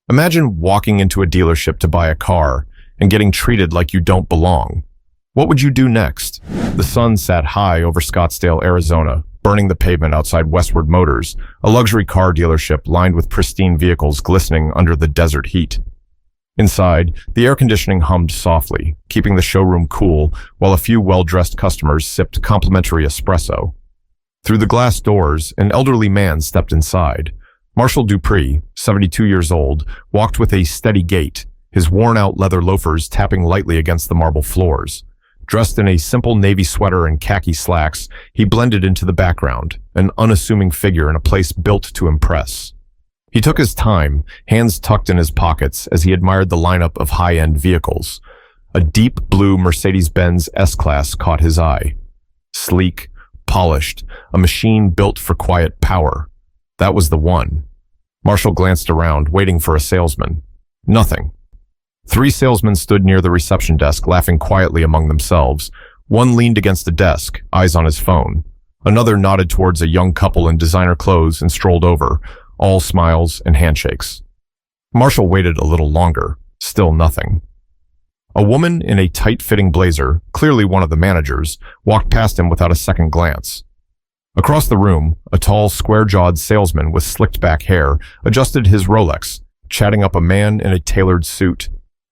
Imagine walking into a dealership to buy a car and getting treated like you don't belong. What would you do next? The sun sat high over Scottsdale, Arizona, burning the pavement outside Westward Motors, a luxury car dealership lined with pristine vehicles glistening under the desert heat. Inside, the air conditioning hummed softly, keeping the showroom cool while a few well-dressed customers sipped complimentary espresso. Through the glass doors, an elderly man stepped inside. Marshall Dupree, 72 years old, walked with a steady gait, his worn-out leather loafers tapping lightly against the marble floors. Dressed in a simple navy sweater and khaki slacks, he blended into the background, an unassuming figure in a place built to impress. He took his time, hands tucked in his pockets as he admired the lineup of high-end vehicles. A deep blue Mercedes-Benz S-Class caught his eye. Sleek, polished, a machine built for quiet power. That was the one. Marshall glanced around, waiting for a salesman. Nothing. 3 salesmen stood near the reception desk, laughing quietly among themselves. One leaned against the desk, eyes on his phone. Another nodded towards a young couple in designer clothes and strolled over, all smiles and handshakes. Marshall waited a little longer. Still nothing. A woman in a tight-fitting blazer, clearly one of the managers, walked past him without a second glance. Across the room, a tall, square-jawed salesman with slicked-back hair adjusted his Rolex, chatting up a man in a tailored suit.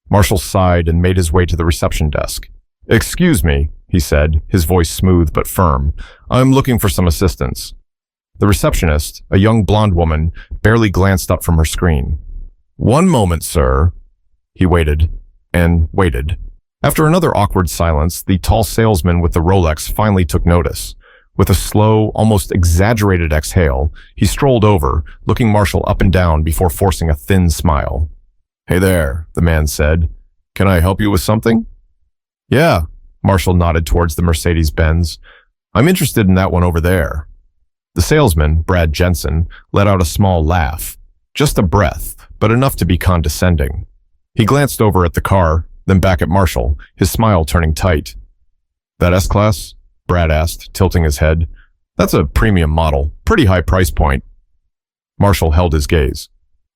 Marshall sighed and made his way to the reception desk. "Excuse me," he said, his voice smooth but firm. "I'm looking for some assistance." The receptionist, a young blonde woman, barely glanced up from her screen. "One moment, sir." He waited and waited. After another awkward silence, the tall salesman with the Rolex finally took notice. With a slow, almost exaggerated exhale, he strolled over, looking Marshall up and down before forcing a thin smile. "Hey there," the man said. "Can I help you with something?" "Yeah," Marshall nodded towards the Mercedes-Benz. "I'm interested in that one over there." The salesman, Brad Jensen, let out a small laugh. Just a breath, but enough to be condescending. He glanced over at the car, then back at Marshall, his smile turning tight. "That S-Class?" Brad asked, tilting his head. "That's a premium model, pretty high price point." Marshall held his gaze.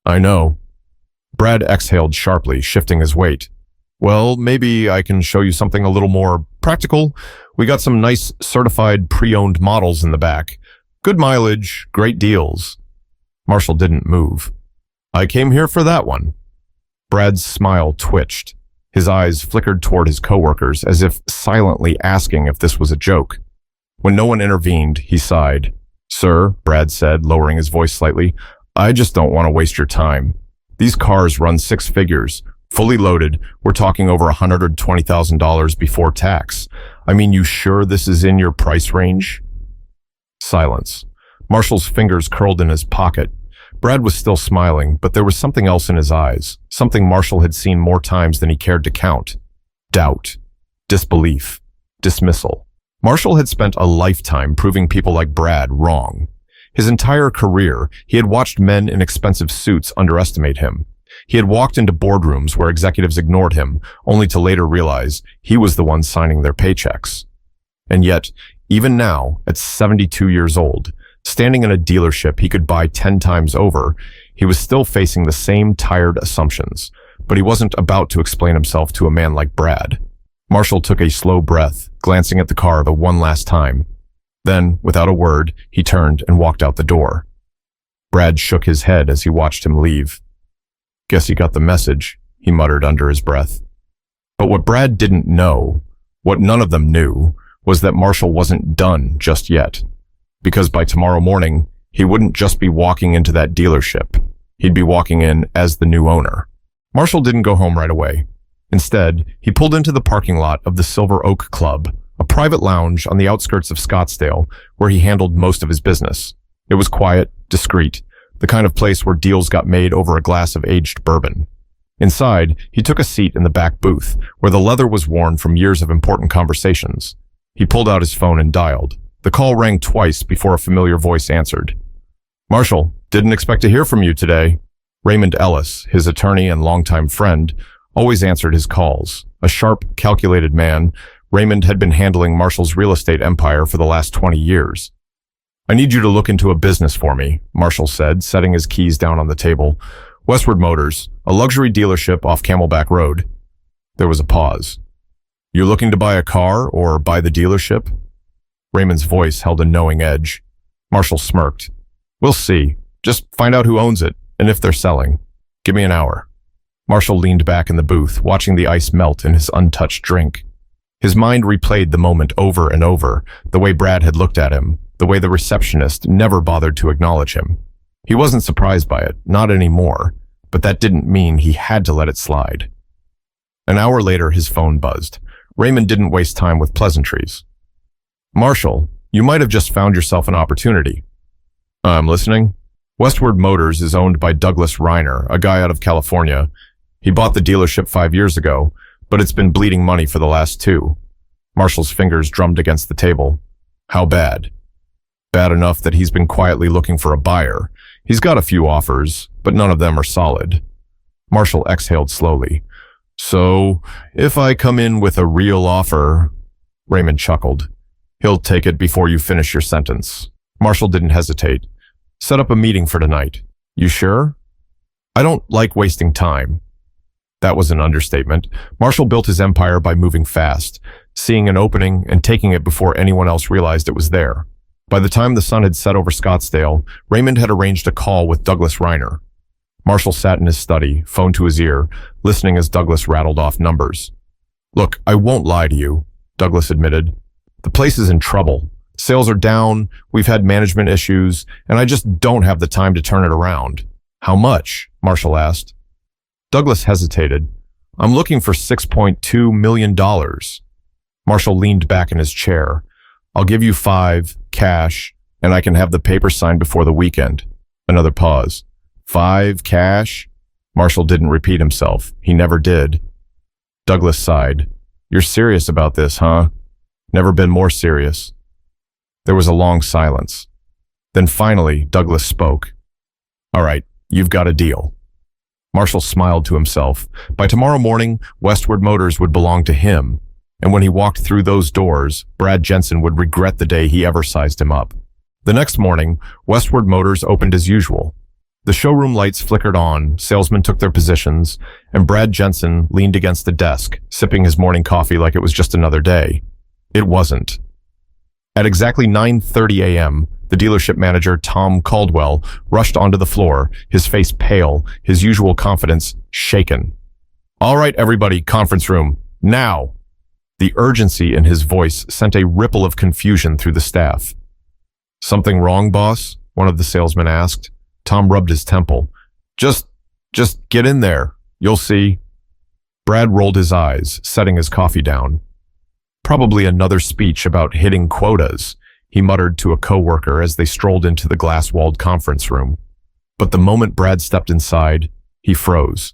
"I know." Brad exhaled sharply, shifting his weight. "Well, maybe I can show you something a little more practical. We got some nice certified pre-owned models in the back. Good mileage, great deals." Marshall didn't move. "I came here for that one." Brad's smile twitched. His eyes flickered toward his coworkers as if silently asking if this was a joke. When no one intervened, he sighed. "Sir," Brad said, lowering his voice slightly, "I just don't want to waste your time. These cars run 6 figures. Fully loaded, we're talking over $120,000 before tax. I mean, you sure this is in your price range?" Silence. Marshall's fingers curled in his pocket. Brad was still smiling, but there was something else in his eyes, something Marshall had seen more times than he cared to count. Doubt. Disbelief. Dismissal. Marshall had spent a lifetime proving people like Brad wrong. His entire career, he had watched men in expensive suits underestimate him. He had walked into boardrooms where executives ignored him, only to later realize he was the one signing their paychecks. And yet, even now, at 72 years old, standing in a dealership he could buy 10 times over, he was still facing the same tired assumptions, but he wasn't about to explain himself to a man like Brad. Marshall took a slow breath, glancing at the car the one last time. Then, without a word, he turned and walked out the door. Brad shook his head as he watched him leave. "Guess you got the message," he muttered under his breath. But what Brad didn't know, what none of them knew, was that Marshall wasn't done just yet. Because by tomorrow morning, he wouldn't just be walking into that dealership. He'd be walking in as the new owner. Marshall didn't go home right away. Instead, he pulled into the parking lot of the Silver Oak Club, a private lounge on the outskirts of Scottsdale, where he handled most of his business. It was quiet, discreet, the kind of place where deals got made over a glass of aged bourbon. Inside, he took a seat in the back booth, where the leather was worn from years of important conversations. He pulled out his phone and dialed. The call rang twice before a familiar voice answered. "Marshall, didn't expect to hear from you today." Raymond Ellis, his attorney and longtime friend, always answered his calls. A sharp, calculated man, Raymond had been handling Marshall's real estate empire for the last 20 years. "I need you to look into a business for me," Marshall said, setting his keys down on the table. Westward Motors, a luxury dealership off Camelback Road. There was a pause. You looking to buy a car or buy the dealership? Raymond's voice held a knowing edge. Marshall smirked. We'll see. Just find out who owns it and if they're selling. Give me an hour. Marshall leaned back in the booth, watching the ice melt in his untouched drink. His mind replayed the moment over and over, the way Brad had looked at him, the way the receptionist never bothered to acknowledge him. He wasn't surprised by it, not anymore, but that didn't mean he had to let it slide. An hour later, his phone buzzed. Raymond didn't waste time with pleasantries. Marshall, you might have just found yourself an opportunity. I'm listening. Westward Motors is owned by Douglas Reiner, a guy out of California. He bought the dealership 5 years ago, but it's been bleeding money for the last 2. Marshall's fingers drummed against the table. How bad? Bad enough that he's been quietly looking for a buyer. He's got a few offers, but none of them are solid. Marshall exhaled slowly. So, if I come in with a real offer... Raymond chuckled. He'll take it before you finish your sentence. Marshall didn't hesitate. Set up a meeting for tonight. You sure? I don't like wasting time. That was an understatement. Marshall built his empire by moving fast, seeing an opening and taking it before anyone else realized it was there. By the time the sun had set over Scottsdale, Raymond had arranged a call with Douglas Reiner. Marshall sat in his study, phone to his ear, listening as Douglas rattled off numbers. Look, I won't lie to you, Douglas admitted. The place is in trouble. Sales are down, we've had management issues, and I just don't have the time to turn it around. How much? Marshall asked. Douglas hesitated. I'm looking for $6.2 million. Marshall leaned back in his chair. I'll give you 5, cash, and I can have the paper signed before the weekend. Another pause. 5, cash? Marshall didn't repeat himself. He never did. Douglas sighed. You're serious about this, huh? Never been more serious. There was a long silence. Then finally, Douglas spoke. All right, you've got a deal. Marshall smiled to himself. By tomorrow morning, Westward Motors would belong to him, and when he walked through those doors, Brad Jensen would regret the day he ever sized him up. The next morning, Westward Motors opened as usual. The showroom lights flickered on, salesmen took their positions, and Brad Jensen leaned against the desk, sipping his morning coffee like it was just another day. It wasn't. At exactly 9:30 a.m., the dealership manager, Tom Caldwell, rushed onto the floor, his face pale, his usual confidence shaken. All right, everybody, conference room, now! The urgency in his voice sent a ripple of confusion through the staff. Something wrong, boss? One of the salesmen asked. Tom rubbed his temple. Just get in there. You'll see. Brad rolled his eyes, setting his coffee down. Probably another speech about hitting quotas, he muttered to a coworker as they strolled into the glass-walled conference room. But the moment Brad stepped inside, he froze.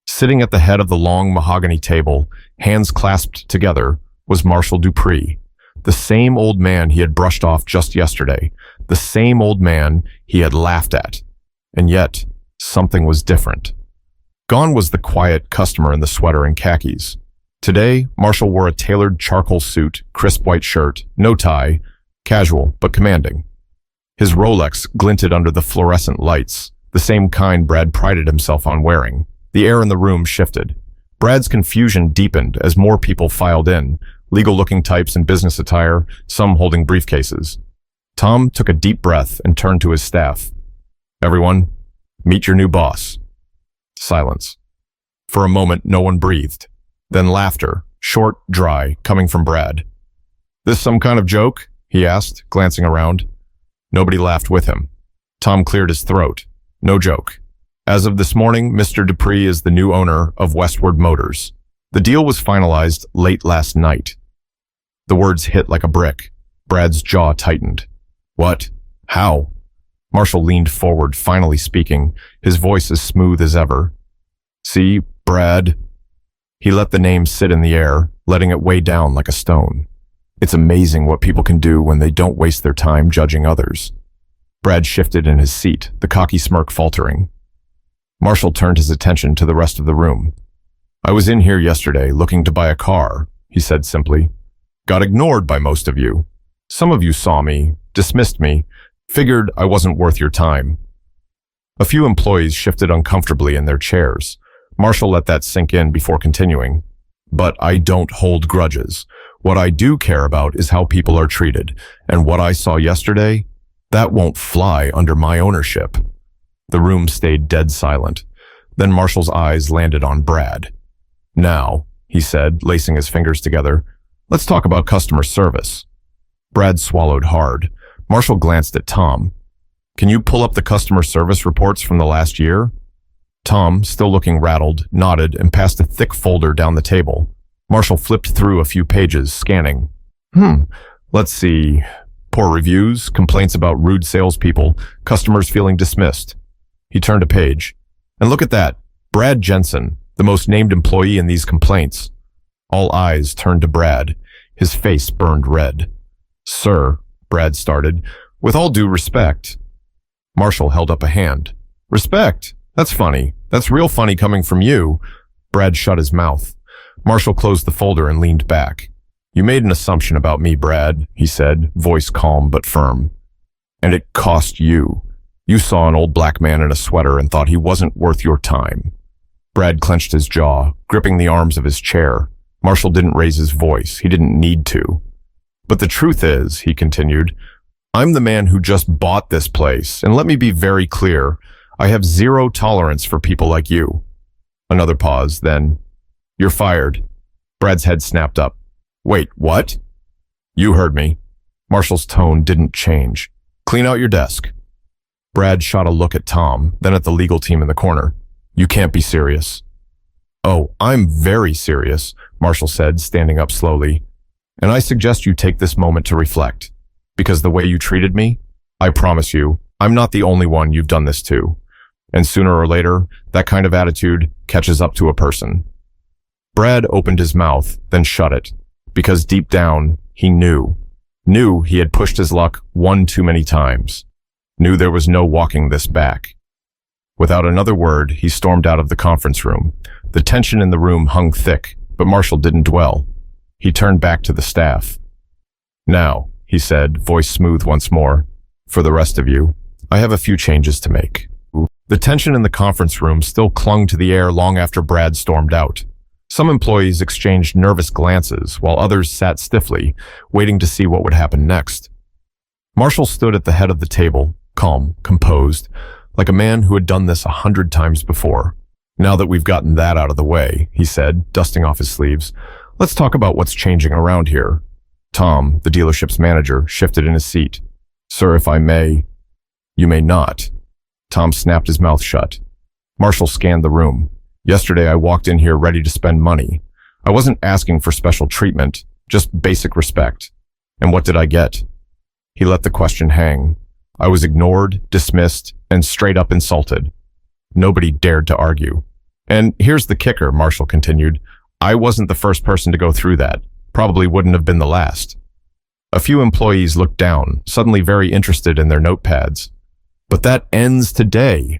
Sitting at the head of the long mahogany table, hands clasped together, was Marshall Dupree, the same old man he had brushed off just yesterday, the same old man he had laughed at. And yet, something was different. Gone was the quiet customer in the sweater and khakis. Today, Marshall wore a tailored charcoal suit, crisp white shirt, no tie, casual but commanding. His Rolex glinted under the fluorescent lights, the same kind Brad prided himself on wearing. The air in the room shifted. Brad's confusion deepened as more people filed in, legal-looking types in business attire, some holding briefcases. Tom took a deep breath and turned to his staff. Everyone, meet your new boss. Silence. For a moment, no one breathed. Then laughter, short, dry, coming from Brad. This some kind of joke? He asked, glancing around. Nobody laughed with him. Tom cleared his throat. No joke. As of this morning, Mr. Dupree is the new owner of Westward Motors. The deal was finalized late last night. The words hit like a brick. Brad's jaw tightened. What? How? Marshall leaned forward, finally speaking, his voice as smooth as ever. See, Brad. He let the name sit in the air, letting it weigh down like a stone. It's amazing what people can do when they don't waste their time judging others. Brad shifted in his seat, the cocky smirk faltering. Marshall turned his attention to the rest of the room. I was in here yesterday looking to buy a car, he said simply. Got ignored by most of you. Some of you saw me, dismissed me, figured I wasn't worth your time. A few employees shifted uncomfortably in their chairs. Marshall let that sink in before continuing. But I don't hold grudges. What I do care about is how people are treated. And what I saw yesterday, that won't fly under my ownership. The room stayed dead silent. Then Marshall's eyes landed on Brad. Now, he said, lacing his fingers together, let's talk about customer service. Brad swallowed hard. Marshall glanced at Tom. Can you pull up the customer service reports from the last year? Tom, still looking rattled, nodded and passed a thick folder down the table. Marshall flipped through a few pages, scanning. Let's see. Poor reviews, complaints about rude salespeople, customers feeling dismissed. He turned a page. And look at that. Brad Jensen, the most named employee in these complaints. All eyes turned to Brad. His face burned red. Sir, Brad started, with all due respect. Marshall held up a hand. Respect? That's funny. That's real funny coming from you. Brad shut his mouth. Marshall closed the folder and leaned back. You made an assumption about me, Brad, he said, voice calm but firm. And it cost you. You saw an old black man in a sweater and thought he wasn't worth your time. Brad clenched his jaw, gripping the arms of his chair. Marshall didn't raise his voice. He didn't need to. But the truth is, he continued, I'm the man who just bought this place, and let me be very clear, I have zero tolerance for people like you. Another pause, then, you're fired. Brad's head snapped up. Wait, what? You heard me. Marshall's tone didn't change. Clean out your desk. Brad shot a look at Tom, then at the legal team in the corner. You can't be serious. Oh, I'm very serious, Marshall said, standing up slowly. And I suggest you take this moment to reflect. Because the way you treated me, I promise you, I'm not the only one you've done this to. And sooner or later, that kind of attitude catches up to a person. Brad opened his mouth, then shut it. Because deep down, he knew he had pushed his luck one too many times. Knew there was no walking this back. Without another word, he stormed out of the conference room. The tension in the room hung thick, but Marshall didn't dwell. He turned back to the staff. Now, he said, voice smooth once more, for the rest of you, I have a few changes to make. The tension in the conference room still clung to the air long after Brad stormed out. Some employees exchanged nervous glances, while others sat stiffly, waiting to see what would happen next. Marshall stood at the head of the table, calm, composed, like a man who had done this 100 times before. Now that we've gotten that out of the way, he said, dusting off his sleeves, let's talk about what's changing around here. Tom, the dealership's manager, shifted in his seat. Sir, if I may. You may not. Tom snapped his mouth shut. Marshall scanned the room. Yesterday I walked in here ready to spend money. I wasn't asking for special treatment, just basic respect. And what did I get? He let the question hang. I was ignored, dismissed, and straight up insulted. Nobody dared to argue. And here's the kicker, Marshall continued. I wasn't the first person to go through that. Probably wouldn't have been the last. A few employees looked down, suddenly very interested in their notepads. But that ends today.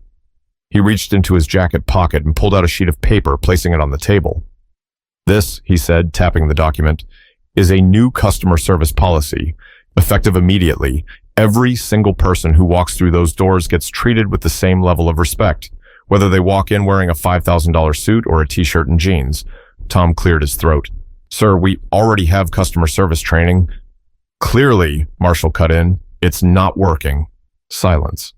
He reached into his jacket pocket and pulled out a sheet of paper, placing it on the table. This, he said, tapping the document, is a new customer service policy. Effective immediately, every single person who walks through those doors gets treated with the same level of respect, whether they walk in wearing a $5,000 suit or a t-shirt and jeans. Tom cleared his throat. Sir, we already have customer service training. Clearly, Marshall cut in, it's not working. Silence.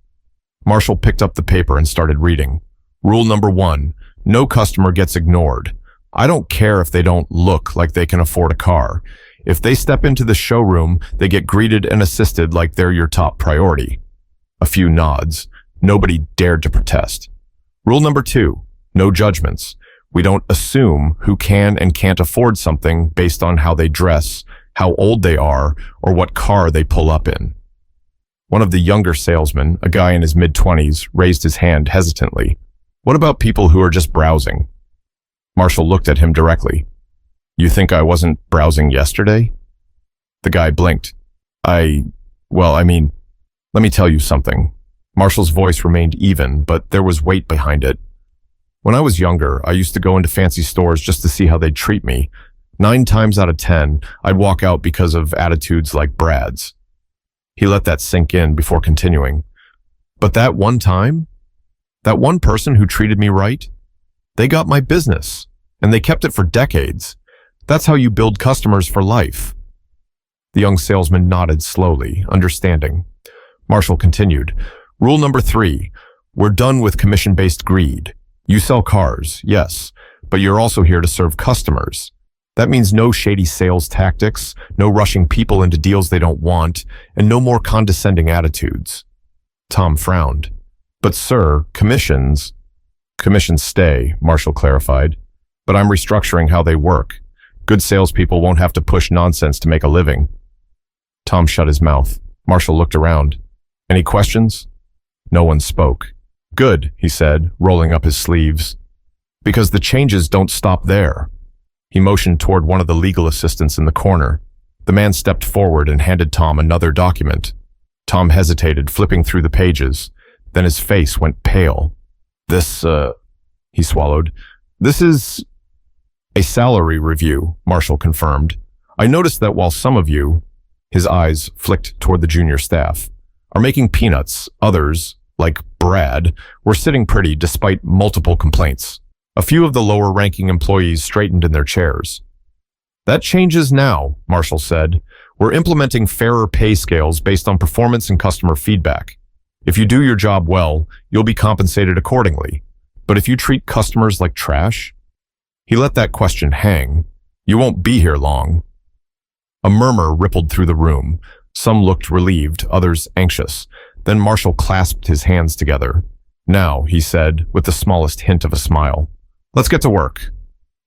Marshall picked up the paper and started reading. Rule number 1, no customer gets ignored. I don't care if they don't look like they can afford a car. If they step into the showroom, they get greeted and assisted like they're your top priority. A few nods. Nobody dared to protest. Rule number 2, no judgments. We don't assume who can and can't afford something based on how they dress, how old they are, or what car they pull up in. One of the younger salesmen, a guy in his mid-20s, raised his hand hesitantly. What about people who are just browsing? Marshall looked at him directly. You think I wasn't browsing yesterday? The guy blinked. Let me tell you something. Marshall's voice remained even, but there was weight behind it. When I was younger, I used to go into fancy stores just to see how they'd treat me. 9 times out of 10, I'd walk out because of attitudes like Brad's. He let that sink in before continuing. But that one time, That one person who treated me right? They got my business, and they kept it for decades. That's how you build customers for life." The young salesman nodded slowly, understanding. Marshall continued, "Rule number 3, we're done with commission-based greed. You sell cars, yes, but you're also here to serve customers. That means no shady sales tactics, no rushing people into deals they don't want, and no more condescending attitudes." Tom frowned. "But sir, commissions..." "Commissions stay," Marshall clarified. "But I'm restructuring how they work. Good salespeople won't have to push nonsense to make a living." Tom shut his mouth. Marshall looked around. "Any questions?" No one spoke. "Good," he said, rolling up his sleeves. "Because the changes don't stop there." He motioned toward one of the legal assistants in the corner. The man stepped forward and handed Tom another document. Tom hesitated, flipping through the pages. Then his face went pale. This, he swallowed. "This is a salary review," Marshall confirmed. "I noticed that while some of you," his eyes flicked toward the junior staff, "are making peanuts, others, like Brad, were sitting pretty despite multiple complaints. A few of the lower-ranking employees straightened in their chairs. "That changes now," Marshall said. "We're implementing fairer pay scales based on performance and customer feedback. If you do your job well, you'll be compensated accordingly. But if you treat customers like trash..." He let that question hang. "You won't be here long." A murmur rippled through the room. Some looked relieved, others anxious. Then Marshall clasped his hands together. "Now," he said, with the smallest hint of a smile, "let's get to work."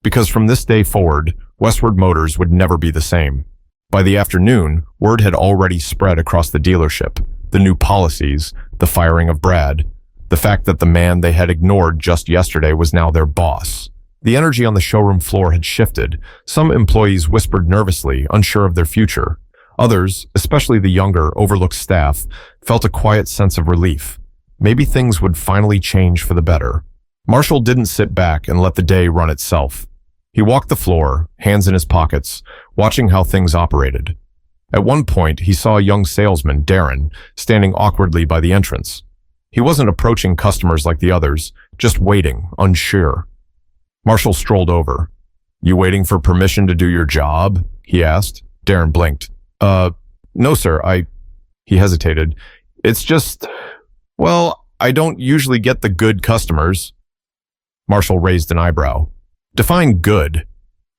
Because from this day forward, Westward Motors would never be the same. By the afternoon, word had already spread across the dealership. The new policies, the firing of Brad, the fact that the man they had ignored just yesterday was now their boss. The energy on the showroom floor had shifted. Some employees whispered nervously, unsure of their future. Others, especially the younger, overlooked staff, felt a quiet sense of relief. Maybe things would finally change for the better. Marshall didn't sit back and let the day run itself. He walked the floor, hands in his pockets, watching how things operated. At one point, he saw a young salesman, Darren, standing awkwardly by the entrance. He wasn't approaching customers like the others, just waiting, unsure. Marshall strolled over. "You waiting for permission to do your job?" he asked. Darren blinked. No, sir, He hesitated. "It's just, well, I don't usually get the good customers." Marshall raised an eyebrow. "Define good."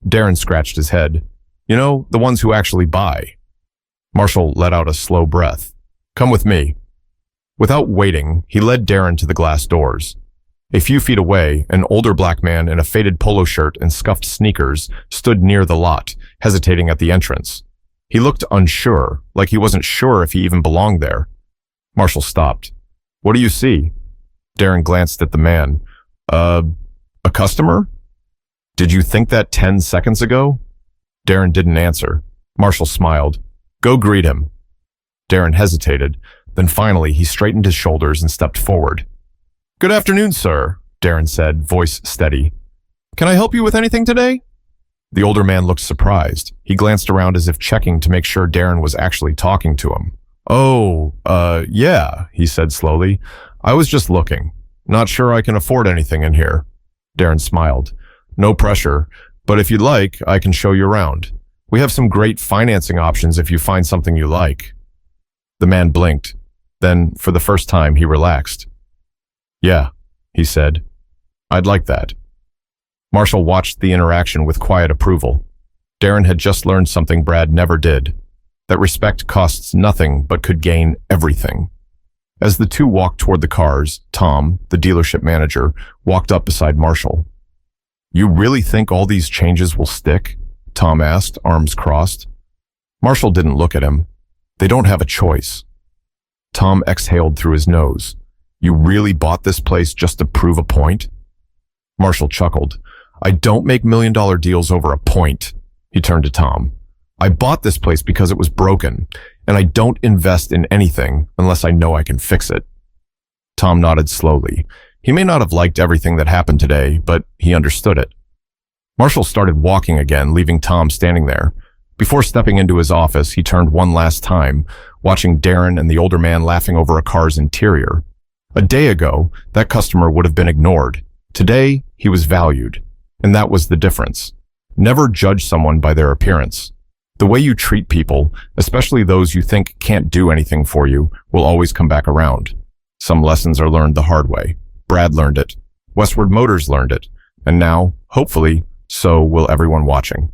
Darren scratched his head. "You know, the ones who actually buy." Marshall let out a slow breath. "Come with me." Without waiting, he led Darren to the glass doors. A few feet away, an older black man in a faded polo shirt and scuffed sneakers stood near the lot, hesitating at the entrance. He looked unsure, like he wasn't sure if he even belonged there. Marshall stopped. "What do you see?" Darren glanced at the man. A customer? Did you think that 10 seconds ago?" Darren didn't answer. Marshall smiled. "Go greet him." Darren hesitated. Then finally, he straightened his shoulders and stepped forward. "Good afternoon, sir," Darren said, voice steady. "Can I help you with anything today?" The older man looked surprised. He glanced around as if checking to make sure Darren was actually talking to him. "Oh, yeah," he said slowly. "I was just looking. Not sure I can afford anything in here." Darren smiled. "No pressure, but if you'd like, I can show you around. We have some great financing options if you find something you like." The man blinked. Then, for the first time, he relaxed. "Yeah," he said. "I'd like that." Marshall watched the interaction with quiet approval. Darren had just learned something Brad never did, that respect costs nothing but could gain everything. As the two walked toward the cars, Tom, the dealership manager, walked up beside Marshall. "You really think all these changes will stick?" Tom asked, arms crossed. Marshall didn't look at him. "They don't have a choice." Tom exhaled through his nose. "You really bought this place just to prove a point?" Marshall chuckled. "I don't make million-dollar deals over a point." He turned to Tom. "I bought this place because it was broken, and I don't invest in anything unless I know I can fix it." Tom nodded slowly. He may not have liked everything that happened today, but he understood it. Marshall started walking again, leaving Tom standing there. Before stepping into his office, he turned one last time, watching Darren and the older man laughing over a car's interior. A day ago, that customer would have been ignored. Today, he was valued. And that was the difference. Never judge someone by their appearance. The way you treat people, especially those you think can't do anything for you, will always come back around. Some lessons are learned the hard way. Brad learned it. Westward Motors learned it. And now, hopefully, so will everyone watching.